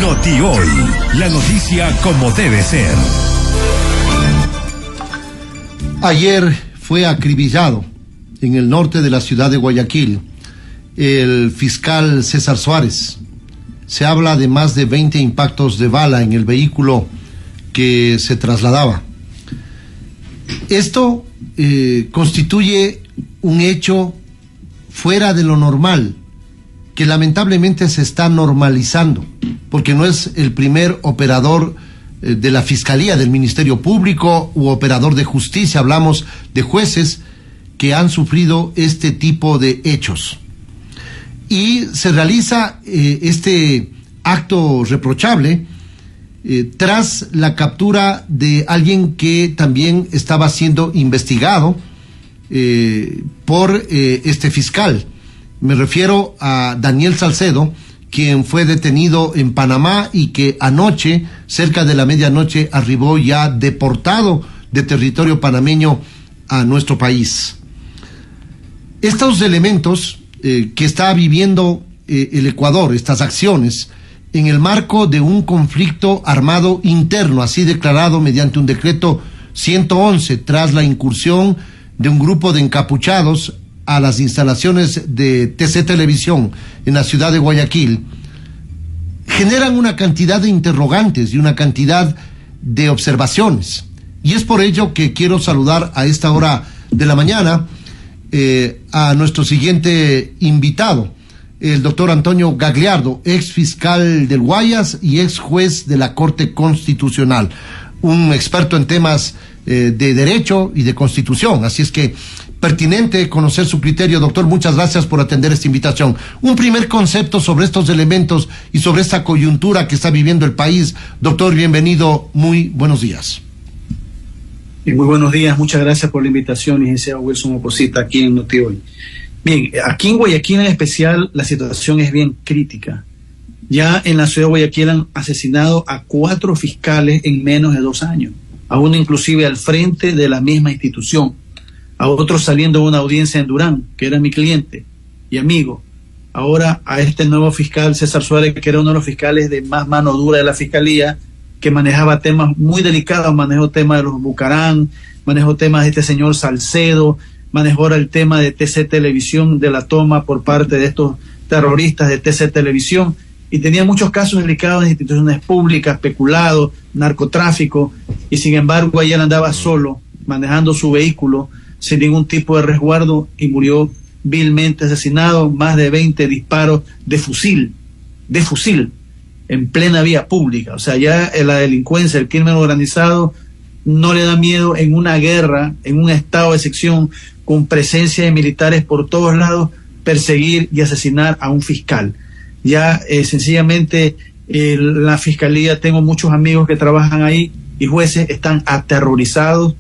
Noti Hoy, la noticia como debe ser. Ayer fue acribillado en el norte de la ciudad de Guayaquil el fiscal César Suárez. Se habla de más de 20 impactos de bala en el vehículo que se trasladaba. Esto constituye un hecho fuera de lo normal, que lamentablemente se está normalizando, porque no es el primer operador de la Fiscalía, del Ministerio Público u operador de justicia, hablamos de jueces que han sufrido este tipo de hechos. Y se realiza este acto reprochable tras la captura de alguien que también estaba siendo investigado por este fiscal. Me refiero a Daniel Salcedo, quien fue detenido en Panamá y que anoche, cerca de la medianoche, arribó ya deportado de territorio panameño a nuestro país. Estos elementos que está viviendo el Ecuador, estas acciones, en el marco de un conflicto armado interno, así declarado mediante un decreto 111, tras la incursión de un grupo de encapuchados a las instalaciones de TC Televisión en la ciudad de Guayaquil, generan una cantidad de interrogantes y una cantidad de observaciones. Y es por ello que quiero saludar a esta hora de la mañana a nuestro siguiente invitado, el doctor Antonio Gagliardo, ex fiscal del Guayas y ex juez de la Corte Constitucional, un experto en temas de derecho y de constitución. Así es que pertinente conocer su criterio. Doctor, muchas gracias por atender esta invitación. Un primer concepto sobre estos elementos y sobre esta coyuntura que está viviendo el país. Doctor, bienvenido, muy buenos días. Muy buenos días, muchas gracias por la invitación, licenciado Wilson Oposita, aquí en Noti Hoy. Bien, aquí en Guayaquil en especial la situación es bien crítica. Ya en la ciudad de Guayaquil han asesinado a 4 fiscales en menos de 2 años, a uno inclusive al frente de la misma institución, a otro saliendo de una audiencia en Durán, que era mi cliente y amigo. Ahora a este nuevo fiscal, César Suárez, que era uno de los fiscales de más mano dura de la Fiscalía, que manejaba temas muy delicados, manejó temas de los Bucarán, manejó temas de este señor Salcedo, manejó el tema de TC Televisión, de la toma por parte de estos terroristas de TC Televisión, y tenía muchos casos delicados en instituciones públicas, peculado, narcotráfico, y sin embargo ayer andaba solo, manejando su vehículo, sin ningún tipo de resguardo, y murió vilmente asesinado, más de 20 disparos de fusil, en plena vía pública. O sea, ya la delincuencia, el crimen organizado no le da miedo en una guerra, en un estado de excepción, con presencia de militares por todos lados, perseguir y asesinar a un fiscal. Ya sencillamente la Fiscalía, tengo muchos amigos que trabajan ahí y jueces están aterrorizados,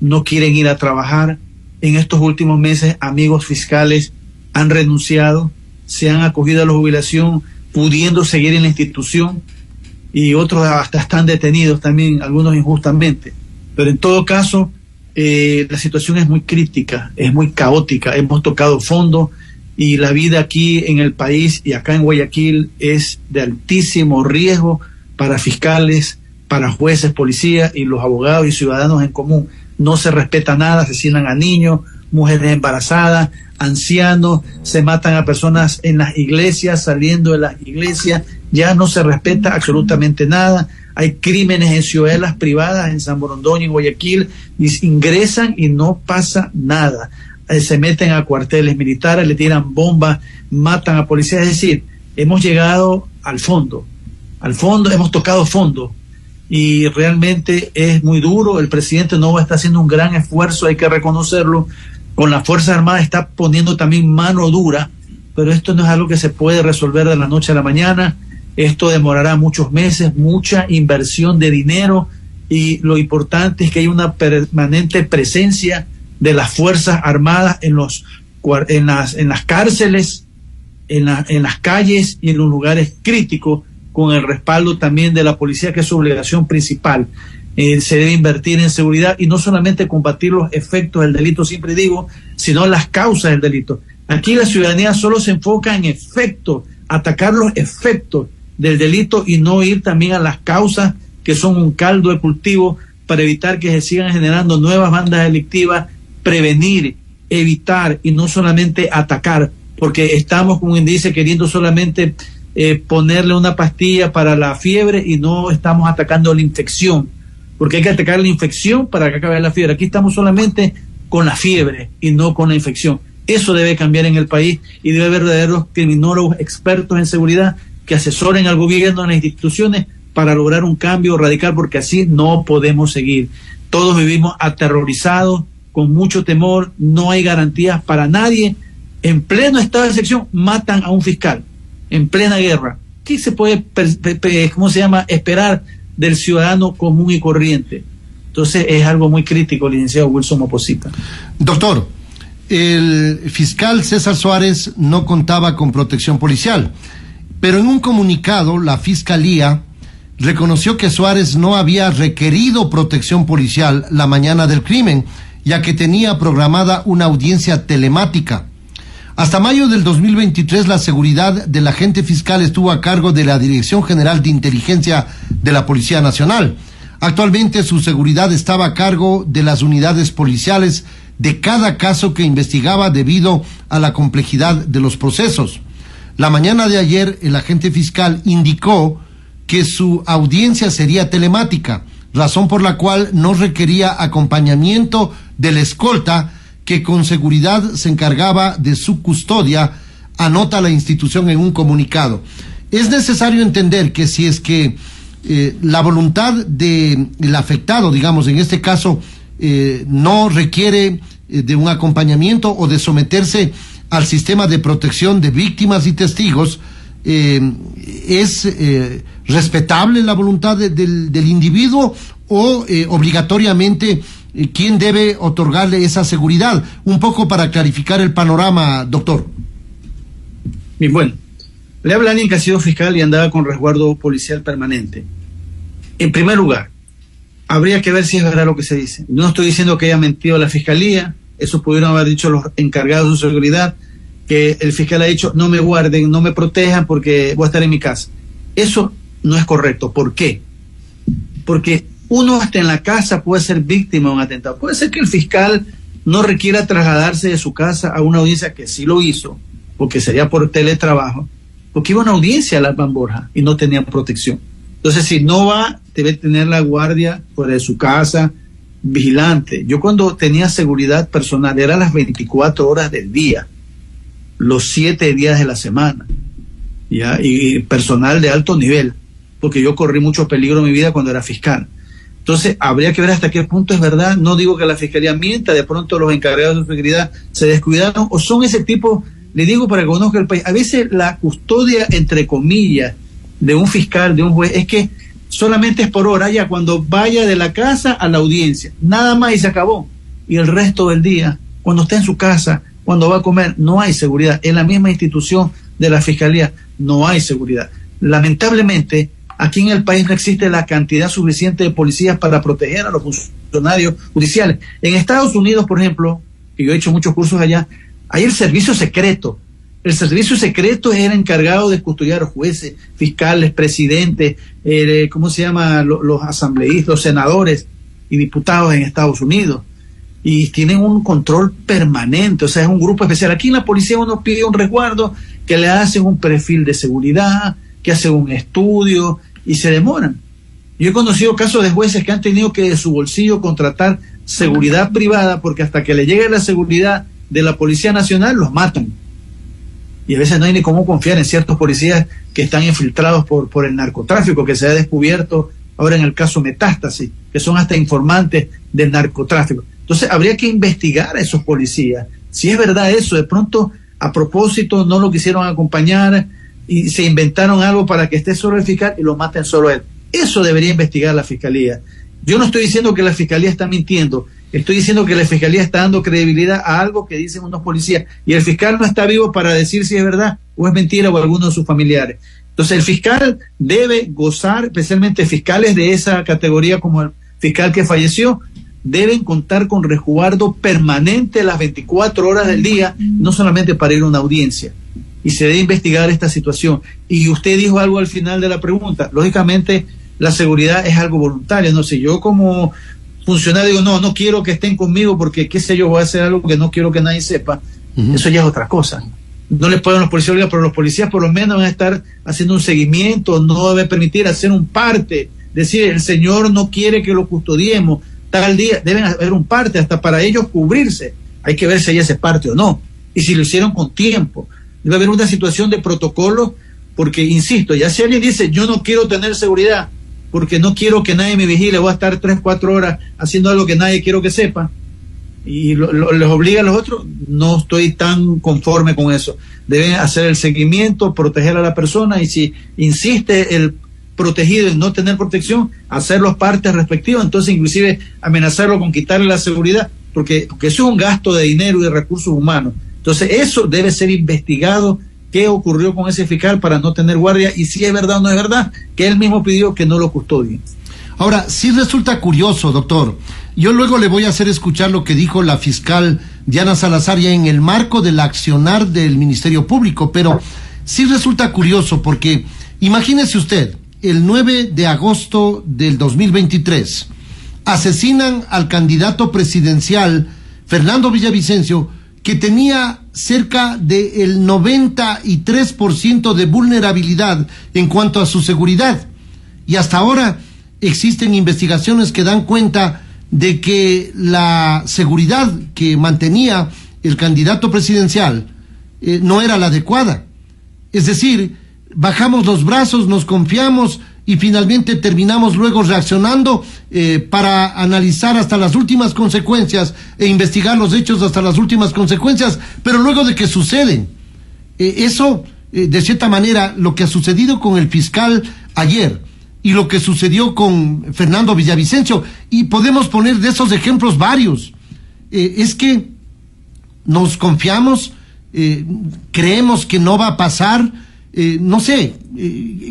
no quieren ir a trabajar. En estos últimos meses amigos fiscales han renunciado, se han acogido a la jubilación, pudiendo seguir en la institución, y otros hasta están detenidos también, algunos injustamente. Pero en todo caso, la situación es muy crítica, es muy caótica, hemos tocado fondo, y la vida aquí en el país y acá en Guayaquil es de altísimo riesgo para fiscales, para jueces, policías y los abogados y ciudadanos en común. No se respeta nada, asesinan a niños, mujeres embarazadas, ancianos, se matan a personas en las iglesias, saliendo de las iglesias, ya no se respeta absolutamente nada. Hay crímenes en ciudadelas privadas, en San Borondón y en Guayaquil, y ingresan y no pasa nada. Se meten a cuarteles militares, le tiran bombas, matan a policías. Es decir, hemos llegado al fondo, hemos tocado fondo, y realmente es muy duro. El presidente Nova está haciendo un gran esfuerzo, hay que reconocerlo. Con las Fuerzas Armadas está poniendo también mano dura, pero esto no es algo que se puede resolver de la noche a la mañana. Esto demorará muchos meses, mucha inversión de dinero, y lo importante es que hay una permanente presencia de las Fuerzas Armadas en las cárceles, en las calles y en los lugares críticos, con el respaldo también de la policía, que es su obligación principal. Se debe invertir en seguridad y no solamente combatir los efectos del delito, siempre digo, sino las causas del delito. Aquí la ciudadanía solo se enfoca en efectos, atacar los efectos, del delito y no ir también a las causas que son un caldo de cultivo para evitar que se sigan generando nuevas bandas delictivas, prevenir, evitar y no solamente atacar, porque estamos, como dice, queriendo solamente ponerle una pastilla para la fiebre y no estamos atacando la infección, porque hay que atacar la infección para que acabe la fiebre. Aquí estamos solamente con la fiebre y no con la infección. Eso debe cambiar en el país y debe haber verdaderos criminólogos expertos en seguridad que asesoren al gobierno, a las instituciones, para lograr un cambio radical, porque así no podemos seguir. Todos vivimos aterrorizados, con mucho temor, no hay garantías para nadie. En pleno estado de excepción matan a un fiscal, en plena guerra. ¿Qué se puede, esperar del ciudadano común y corriente? Entonces es algo muy crítico, licenciado Wilson Oposita. Doctor, el fiscal César Suárez no contaba con protección policial, pero en un comunicado la Fiscalía reconoció que Suárez no había requerido protección policial la mañana del crimen, ya que tenía programada una audiencia telemática. Hasta mayo del 2023, la seguridad del agente fiscal estuvo a cargo de la Dirección General de Inteligencia de la Policía Nacional. Actualmente su seguridad estaba a cargo de las unidades policiales de cada caso que investigaba debido a la complejidad de los procesos. La mañana de ayer, el agente fiscal indicó que su audiencia sería telemática, razón por la cual no requería acompañamiento de la escolta que con seguridad se encargaba de su custodia, anota la institución en un comunicado. Es necesario entender que si es que la voluntad del afectado, digamos, en este caso, no requiere de un acompañamiento o de someterse al sistema de protección de víctimas y testigos, es respetable la voluntad del individuo o obligatoriamente quién debe otorgarle esa seguridad. Un poco para clarificar el panorama, doctor. Bien, bueno, le habla alguien que ha sido fiscal y andaba con resguardo policial permanente. En primer lugar, habría que ver si es verdad lo que se dice. No estoy diciendo que haya mentido la fiscalía, eso pudieron haber dicho los encargados de su seguridad, que el fiscal ha dicho no me guarden, no me protejan porque voy a estar en mi casa. Eso no es correcto. ¿Por qué? Porque uno hasta en la casa puede ser víctima de un atentado. Puede ser que el fiscal no requiera trasladarse de su casa a una audiencia, que sí lo hizo, porque sería por teletrabajo, porque iba a una audiencia a la Alban Borja y no tenía protección. Entonces, si no va, debe tener la guardia fuera de su casa, vigilante. Yo cuando tenía seguridad personal era las 24 horas del día, los 7 días de la semana, ¿ya? Y personal de alto nivel, porque yo corrí mucho peligro en mi vida cuando era fiscal. Entonces, habría que ver hasta qué punto es verdad. No digo que la fiscalía mienta, de pronto los encargados de seguridad se descuidaron, o son ese tipo, le digo para que conozca el país. A veces la custodia, entre comillas, de un fiscal, de un juez, es que solamente es por hora, ya cuando vaya de la casa a la audiencia, nada más y se acabó. Y el resto del día, cuando está en su casa, cuando va a comer, no hay seguridad. En la misma institución de la fiscalía no hay seguridad. Lamentablemente, aquí en el país no existe la cantidad suficiente de policías para proteger a los funcionarios judiciales. En Estados Unidos, por ejemplo, que yo he hecho muchos cursos allá, hay el servicio secreto. El servicio secreto es el encargado de custodiar a los jueces, fiscales, presidentes, los asambleístas, los senadores y diputados en Estados Unidos. Y tienen un control permanente, o sea, es un grupo especial. Aquí en la policía uno pide un resguardo, que le hacen un perfil de seguridad, que hacen un estudio y se demoran. Yo he conocido casos de jueces que han tenido que de su bolsillo contratar seguridad privada, porque hasta que le llegue la seguridad de la Policía Nacional los matan. Y a veces no hay ni cómo confiar en ciertos policías que están infiltrados por el narcotráfico, que se ha descubierto ahora en el caso Metástasis, que son hasta informantes del narcotráfico. Entonces habría que investigar a esos policías. Si es verdad eso, de pronto a propósito no lo quisieron acompañar y se inventaron algo para que esté solo el fiscal y lo maten solo a él. Eso debería investigar la fiscalía. Yo no estoy diciendo que la fiscalía está mintiendo, estoy diciendo que la fiscalía está dando credibilidad a algo que dicen unos policías y el fiscal no está vivo para decir si es verdad o es mentira o alguno de sus familiares. Entonces el fiscal debe gozar, especialmente fiscales de esa categoría como el fiscal que falleció, deben contar con resguardo permanente las 24 horas del día, no solamente para ir a una audiencia. y se debe investigar esta situación. Y usted dijo algo al final de la pregunta. Lógicamente, la seguridad es algo voluntario. No sé, yo como funcionario digo, no quiero que estén conmigo porque, qué sé yo, voy a hacer algo que no quiero que nadie sepa. Eso ya es otra cosa. No les pueden los policías obligar, pero los policías por lo menos van a estar haciendo un seguimiento, no debe permitir hacer un parte, decir, el señor no quiere que lo custodiemos, tal día, deben haber un parte hasta para ellos cubrirse. Hay que ver si hay ese parte o no, y si lo hicieron con tiempo. Debe haber una situación de protocolo, porque, insisto, ya si alguien dice, yo no quiero tener seguridad, porque no quiero que nadie me vigile, voy a estar 3-4 horas haciendo algo que nadie quiero que sepa, y les obliga a los otros, no estoy tan conforme con eso. Deben hacer el seguimiento, proteger a la persona, y si insiste el protegido en no tener protección, hacer los partes respectivos, entonces inclusive amenazarlo con quitarle la seguridad, porque eso es un gasto de dinero y de recursos humanos. Entonces eso debe ser investigado, qué ocurrió con ese fiscal para no tener guardia, y si es verdad o no es verdad, que él mismo pidió que no lo custodien. Ahora, sí resulta curioso, doctor. Yo luego le voy a hacer escuchar lo que dijo la fiscal Diana Salazar ya en el marco del accionar del Ministerio Público, pero sí resulta curioso porque, imagínese usted, el 9 de agosto del 2023, asesinan al candidato presidencial Fernando Villavicencio, que tenía cerca del 93% de vulnerabilidad en cuanto a su seguridad. Y hasta ahora existen investigaciones que dan cuenta de que la seguridad que mantenía el candidato presidencial no era la adecuada. Es decir, bajamos los brazos, nos confiamos y finalmente terminamos luego reaccionando para analizar hasta las últimas consecuencias e investigar los hechos hasta las últimas consecuencias, pero luego de que suceden. Eso, de cierta manera, lo que ha sucedido con el fiscal ayer y lo que sucedió con Fernando Villavicencio, y podemos poner de esos ejemplos varios, es que nos confiamos, creemos que no va a pasar, no sé,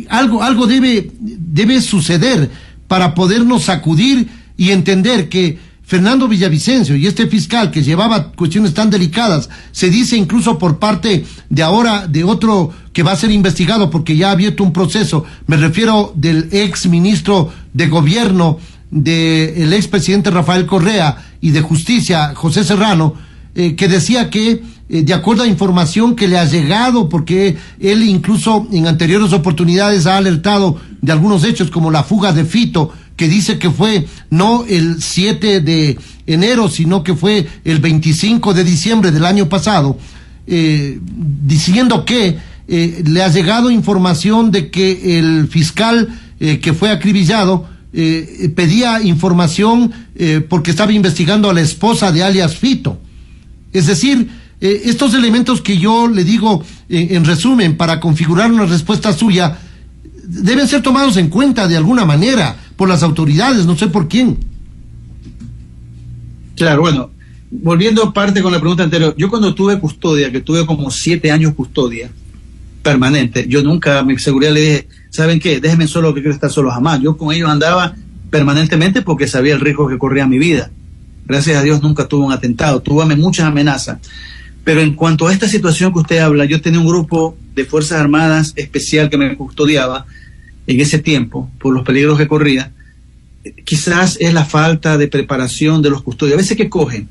algo debe suceder para podernos sacudir y entender que Fernando Villavicencio y este fiscal que llevaba cuestiones tan delicadas, se dice incluso por parte de ahora de otro que va a ser investigado porque ya ha abierto un proceso, me refiero del ex ministro de gobierno, del ex presidente Rafael Correa, y de justicia José Serrano, que decía que de acuerdo a información que le ha llegado, porque él incluso en anteriores oportunidades ha alertado de algunos hechos como la fuga de Fito, que dice que fue no el 7 de enero, sino que fue el 25 de diciembre del año pasado, diciendo que le ha llegado información de que el fiscal que fue acribillado pedía información porque estaba investigando a la esposa de alias Fito. Es decir, estos elementos que yo le digo en resumen para configurar una respuesta suya deben ser tomados en cuenta de alguna manera por las autoridades, no sé por quién. Claro, bueno, volviendo parte con la pregunta anterior, yo cuando tuve custodia, que tuve como 7 años custodia permanente, yo nunca a mi seguridad le dije, ¿saben qué? Déjenme solo, que quiero estar solo, jamás. Yo con ellos andaba permanentemente porque sabía el riesgo que corría mi vida. Gracias a Dios nunca tuve un atentado, tuve muchas amenazas. Pero en cuanto a esta situación que usted habla, yo tenía un grupo de Fuerzas Armadas especial que me custodiaba en ese tiempo, por los peligros que corría. Quizás es la falta de preparación de los custodios. A veces que cogen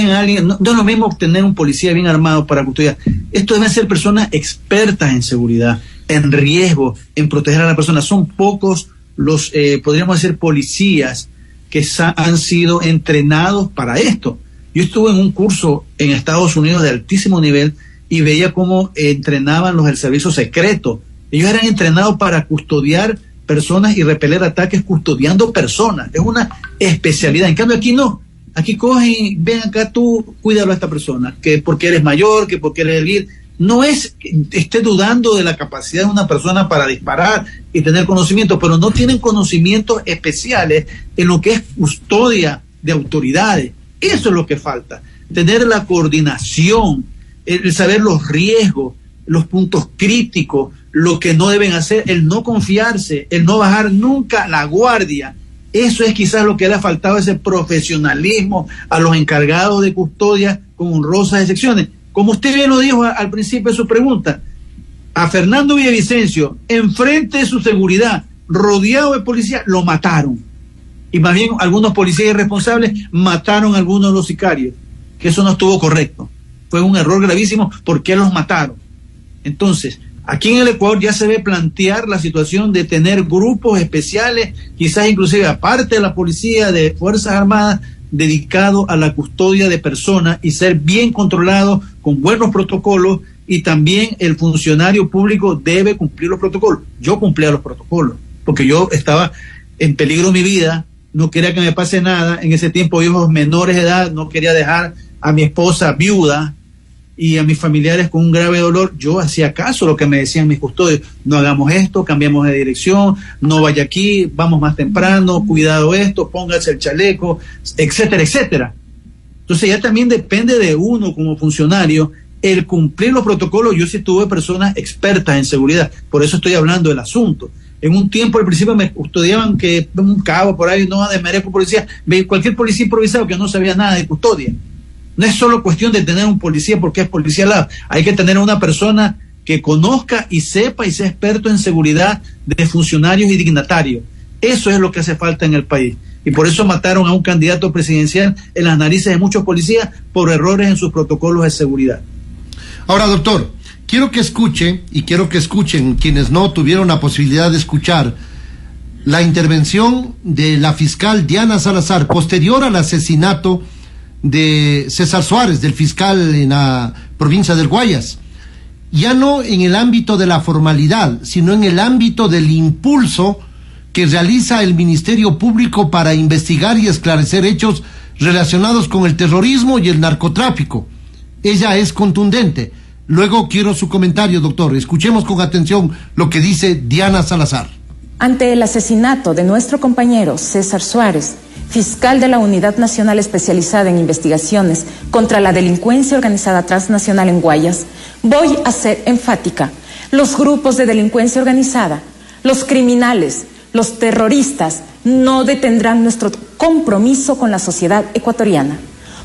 a alguien, no es lo mismo tener un policía bien armado para custodiar. Esto deben ser personas expertas en seguridad, en riesgo, en proteger a la persona. Son pocos los, podríamos decir, policías que han sido entrenados para esto. Yo estuve en un curso en Estados Unidos de altísimo nivel y veía cómo entrenaban los del servicio secreto. Ellos eran entrenados para custodiar personas y repeler ataques custodiando personas. Es una especialidad. En cambio aquí no. Aquí cogen, ven acá tú, cuídalo a esta persona, que porque eres mayor, que porque eres el líder. No es que esté dudando de la capacidad de una persona para disparar y tener conocimiento, pero no tienen conocimientos especiales en lo que es custodia de autoridades. Eso es lo que falta. Tener la coordinación, el saber los riesgos, los puntos críticos, lo que no deben hacer, el no confiarse, el no bajar nunca la guardia. Eso es quizás lo que le ha faltado, ese profesionalismo a los encargados de custodia con honrosas excepciones. Como usted bien lo dijo al principio de su pregunta, a Fernando Villavicencio, enfrente de su seguridad, rodeado de policía, lo mataron. Y más bien algunos policías irresponsables mataron a algunos de los sicarios, que eso no estuvo correcto. Fue un error gravísimo. ¿Por qué los mataron? Entonces, aquí en el Ecuador ya se ve plantear la situación de tener grupos especiales, quizás inclusive aparte de la policía, de Fuerzas Armadas, dedicados a la custodia de personas y ser bien controlados con buenos protocolos, y también el funcionario público debe cumplir los protocolos. Yo cumplía los protocolos, porque yo estaba en peligro mi vida, no quería que me pase nada. En ese tiempo, hijos menores de edad, no quería dejar a mi esposa viuda y a mis familiares con un grave dolor. Yo hacía caso a lo que me decían mis custodios: no hagamos esto, cambiamos de dirección, no vaya aquí, vamos más temprano, cuidado esto, póngase el chaleco, etcétera, etcétera. Entonces ya también depende de uno como funcionario el cumplir los protocolos. Yo sí tuve personas expertas en seguridad, por eso estoy hablando del asunto. En un tiempo, al principio, me custodiaban que un cabo por ahí, no desmerezco policía, cualquier policía improvisado que no sabía nada de custodia. No es solo cuestión de tener un policía porque es policía al lado. Hay que tener una persona que conozca y sepa y sea experto en seguridad de funcionarios y dignatarios. Eso es lo que hace falta en el país. Y por eso mataron a un candidato presidencial en las narices de muchos policías por errores en sus protocolos de seguridad. Ahora, doctor, quiero que escuche, y quiero que escuchen quienes no tuvieron la posibilidad de escuchar, la intervención de la fiscal Diana Salazar posterior al asesinato de César Suárez, del fiscal en la provincia del Guayas. Ya no en el ámbito de la formalidad, sino en el ámbito del impulso que realiza el Ministerio Público para investigar y esclarecer hechos relacionados con el terrorismo y el narcotráfico. Ella es contundente. Luego quiero su comentario, doctor. Escuchemos con atención lo que dice Diana Salazar. Ante el asesinato de nuestro compañero César Suárez, fiscal de la Unidad Nacional Especializada en Investigaciones contra la Delincuencia Organizada Transnacional en Guayas, voy a ser enfática. Los grupos de delincuencia organizada, los criminales, los terroristas no detendrán nuestro compromiso con la sociedad ecuatoriana.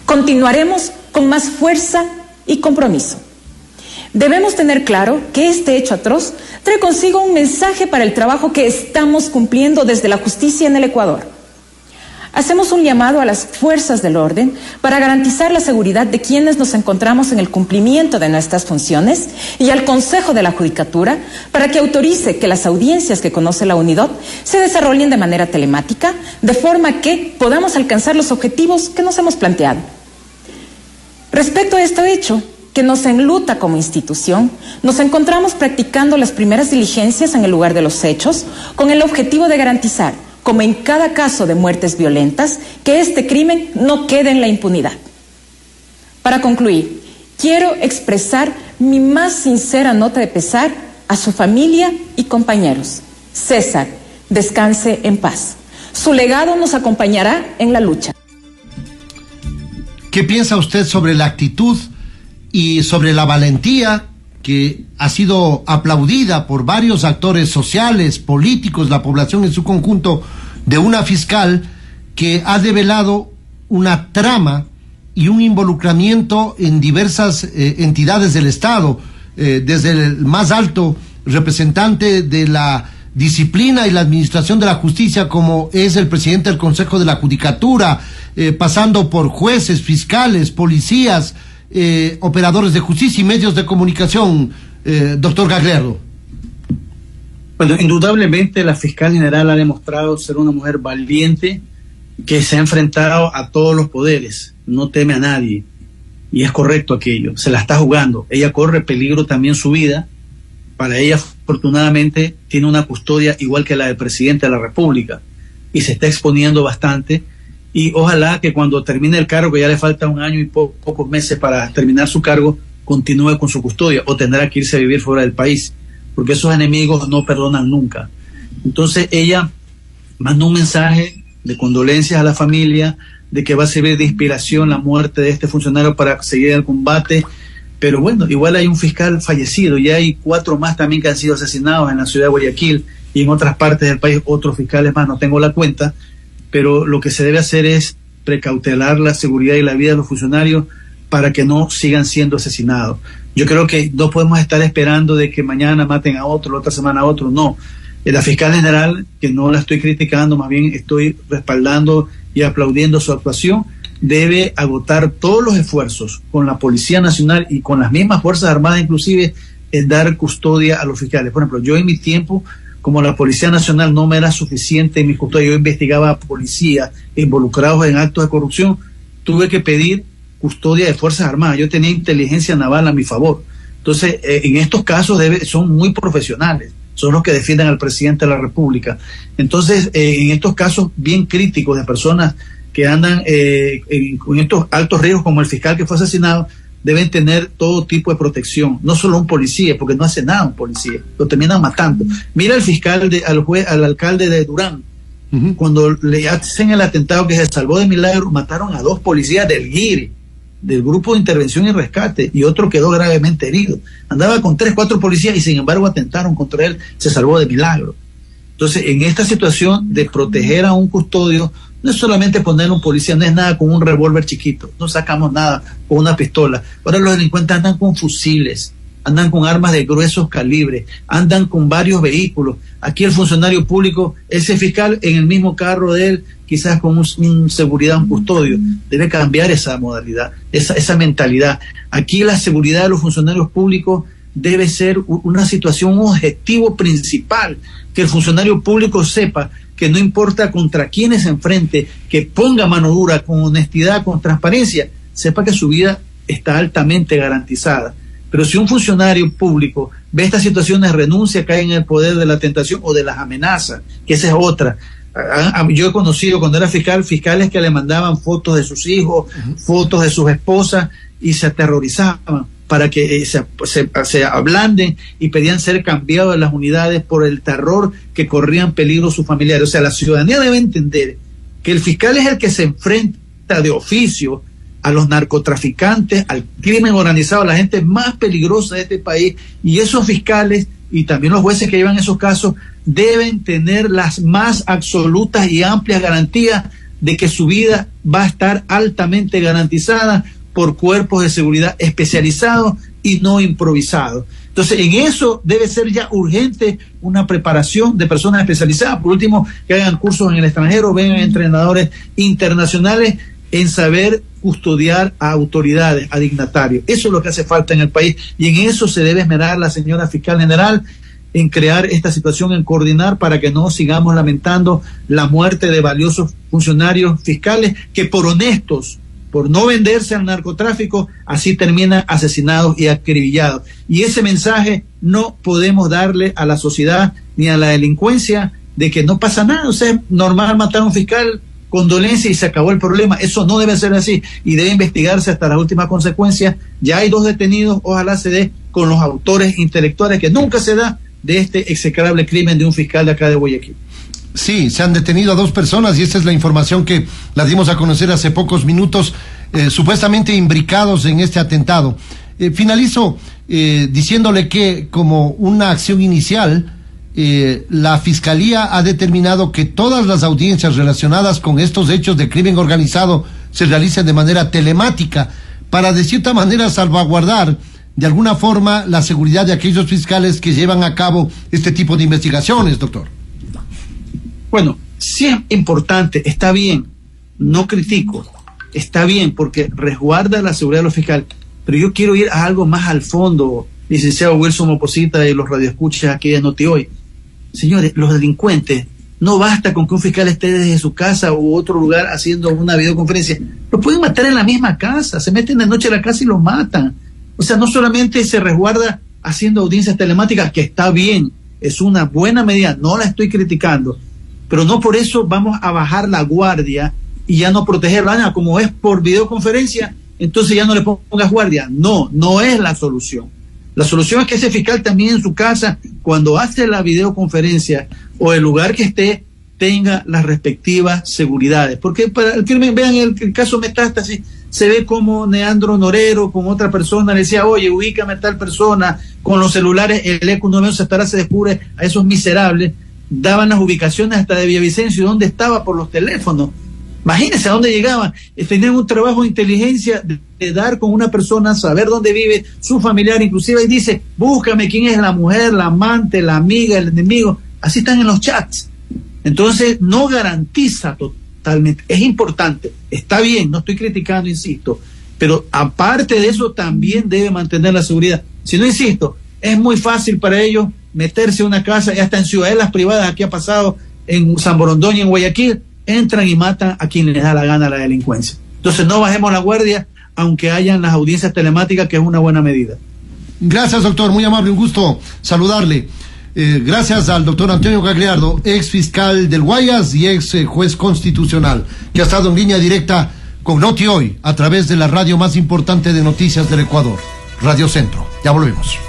Continuaremos con más fuerza y compromiso. Debemos tener claro que este hecho atroz trae consigo un mensaje para el trabajo que estamos cumpliendo desde la justicia en el Ecuador. Hacemos un llamado a las fuerzas del orden para garantizar la seguridad de quienes nos encontramos en el cumplimiento de nuestras funciones, y al Consejo de la Judicatura para que autorice que las audiencias que conoce la UNIDOT se desarrollen de manera telemática, de forma que podamos alcanzar los objetivos que nos hemos planteado. Respecto a este hecho, que nos enluta como institución, nos encontramos practicando las primeras diligencias en el lugar de los hechos con el objetivo de garantizar, como en cada caso de muertes violentas, que este crimen no quede en la impunidad. Para concluir, quiero expresar mi más sincera nota de pesar a su familia y compañeros. César, descanse en paz. Su legado nos acompañará en la lucha. ¿Qué piensa usted sobre la actitud y sobre la valentía que ha sido aplaudida por varios actores sociales, políticos, la población en su conjunto, de una fiscal que ha develado una trama y un involucramiento en diversas entidades del Estado, desde el más alto representante de la disciplina y la administración de la justicia, como es el presidente del Consejo de la Judicatura, pasando por jueces, fiscales, policías, operadores de justicia y medios de comunicación, doctor Gagliardo. Bueno, indudablemente la fiscal general ha demostrado ser una mujer valiente, que se ha enfrentado a todos los poderes, no teme a nadie, y es correcto aquello, se la está jugando. Ella corre peligro también su vida. Para ella, afortunadamente, tiene una custodia igual que la del presidente de la República, y se está exponiendo bastante, y ojalá que cuando termine el cargo, que ya le falta un año y pocos meses para terminar su cargo, continúe con su custodia, o tendrá que irse a vivir fuera del país, porque esos enemigos no perdonan nunca. Entonces ella mandó un mensaje de condolencias a la familia, de que va a servir de inspiración la muerte de este funcionario para seguir el combate. Pero bueno, igual hay un fiscal fallecido y hay 4 más también que han sido asesinados en la ciudad de Guayaquil y en otras partes del país, otros fiscales más, no tengo la cuenta, pero lo que se debe hacer es precautelar la seguridad y la vida de los funcionarios para que no sigan siendo asesinados. Yo creo que no podemos estar esperando de que mañana maten a otro, la otra semana a otro, no. La fiscal general, que no la estoy criticando, más bien estoy respaldando y aplaudiendo su actuación, debe agotar todos los esfuerzos con la Policía Nacional y con las mismas Fuerzas Armadas inclusive en dar custodia a los fiscales. Por ejemplo, yo en mi tiempo, como la Policía Nacional no me era suficiente en mi custodia, yo investigaba a policías involucrados en actos de corrupción, tuve que pedir custodia de Fuerzas Armadas. Yo tenía inteligencia naval a mi favor. Entonces, en estos casos son muy profesionales, son los que defienden al presidente de la República. Entonces, en estos casos bien críticos de personas que andan con estos altos riesgos, como el fiscal que fue asesinado, deben tener todo tipo de protección, no solo un policía, porque no hace nada un policía, lo terminan matando. Mira al fiscal, al alcalde de Durán, cuando le hacen el atentado que se salvó de milagro, mataron a 2 policías del GIRI, del Grupo de Intervención y Rescate, y otro quedó gravemente herido. Andaba con 3, 4 policías y sin embargo atentaron contra él, se salvó de milagro. Entonces, en esta situación de proteger a un custodio, no es solamente poner un policía, no es nada con un revólver chiquito, no sacamos nada con una pistola. Ahora los delincuentes andan con fusiles, andan con armas de gruesos calibres, andan con varios vehículos. Aquí el funcionario público, ese fiscal en el mismo carro de él, quizás con un seguridad, un custodio. Debe cambiar esa modalidad, esa mentalidad. Aquí la seguridad de los funcionarios públicos debe ser una situación, un objetivo principal, que el funcionario público sepa que no importa contra quiénes se enfrente, que ponga mano dura, con honestidad, con transparencia, sepa que su vida está altamente garantizada. Pero si un funcionario público ve estas situaciones, renuncia, cae en el poder de la tentación o de las amenazas, que esa es otra. Yo he conocido, cuando era fiscal, fiscales que le mandaban fotos de sus hijos, fotos de sus esposas, y se aterrorizaban para que se ablanden y pedían ser cambiados de las unidades por el terror que corrían peligro sus familiares. O sea, la ciudadanía debe entender que el fiscal es el que se enfrenta de oficio a los narcotraficantes, al crimen organizado, a la gente más peligrosa de este país, y esos fiscales y también los jueces que llevan esos casos deben tener las más absolutas y amplias garantías de que su vida va a estar altamente garantizada por cuerpos de seguridad especializados y no improvisados. Entonces, en eso debe ser ya urgente una preparación de personas especializadas. Por último, que hagan cursos en el extranjero, vengan entrenadores internacionales en saber custodiar a autoridades, a dignatarios. Eso es lo que hace falta en el país, y en eso se debe esmerar la señora fiscal general, en crear esta situación, en coordinar para que no sigamos lamentando la muerte de valiosos funcionarios fiscales que por honestos, por no venderse al narcotráfico, así terminan asesinados y acribillados. Y ese mensaje no podemos darle a la sociedad ni a la delincuencia de que no pasa nada. O sea, es normal matar a un fiscal, condolencia y se acabó el problema. Eso no debe ser así y debe investigarse hasta las últimas consecuencias. Ya hay 2 detenidos, ojalá se dé con los autores intelectuales, que nunca se da, de este execrable crimen de un fiscal de acá de Guayaquil. Sí, se han detenido a 2 personas y esta es la información que la dimos a conocer hace pocos minutos, supuestamente imbricados en este atentado. Finalizo diciéndole que, como una acción inicial, la Fiscalía ha determinado que todas las audiencias relacionadas con estos hechos de crimen organizado se realicen de manera telemática para, de cierta manera, salvaguardar de alguna forma la seguridad de aquellos fiscales que llevan a cabo este tipo de investigaciones, doctor. Bueno, sí es importante, está bien, no critico, está bien porque resguarda la seguridad de los fiscales, pero yo quiero ir a algo más al fondo, licenciado Wilson Oposita y los radioescuchas aquí de Notihoy. Señores, los delincuentes, no basta con que un fiscal esté desde su casa u otro lugar haciendo una videoconferencia, lo pueden matar en la misma casa, se meten de noche a la casa y los matan. O sea, no solamente se resguarda haciendo audiencias telemáticas, que está bien, es una buena medida, no la estoy criticando, pero no por eso vamos a bajar la guardia y ya no protegerla. Como es por videoconferencia, entonces ya no le pongas guardia. No, no es la solución. La solución es que ese fiscal también en su casa, cuando hace la videoconferencia o el lugar que esté, tenga las respectivas seguridades. Porque para el crimen, vean el caso Metástasis, se ve como Neandro Norero con otra persona le decía, oye, ubícame a tal persona, con los celulares, el ECU 911 hasta ahora se descubre a esos miserables, daban las ubicaciones hasta de Villavicencio, dónde estaba por los teléfonos. Imagínense a dónde llegaban. Tenían un trabajo de inteligencia de dar con una persona, saber dónde vive, su familiar, inclusive, y dice, búscame quién es la mujer, la amante, la amiga, el enemigo. Así están en los chats. Entonces, no garantiza totalmente. Es importante, está bien, no estoy criticando, insisto, pero aparte de eso también debe mantener la seguridad. Si no, insisto, es muy fácil para ellos meterse a una casa, y hasta en ciudadelas privadas, aquí ha pasado en San Borondón y en Guayaquil, entran y matan a quien les da la gana la delincuencia. Entonces no bajemos la guardia, aunque hayan las audiencias telemáticas, que es una buena medida. Gracias, doctor, muy amable, un gusto saludarle. Gracias al doctor Antonio Gagliardo, ex fiscal del Guayas y ex juez constitucional, que ha estado en línea directa con Noti Hoy, a través de la radio más importante de noticias del Ecuador, Radio Centro. Ya volvemos.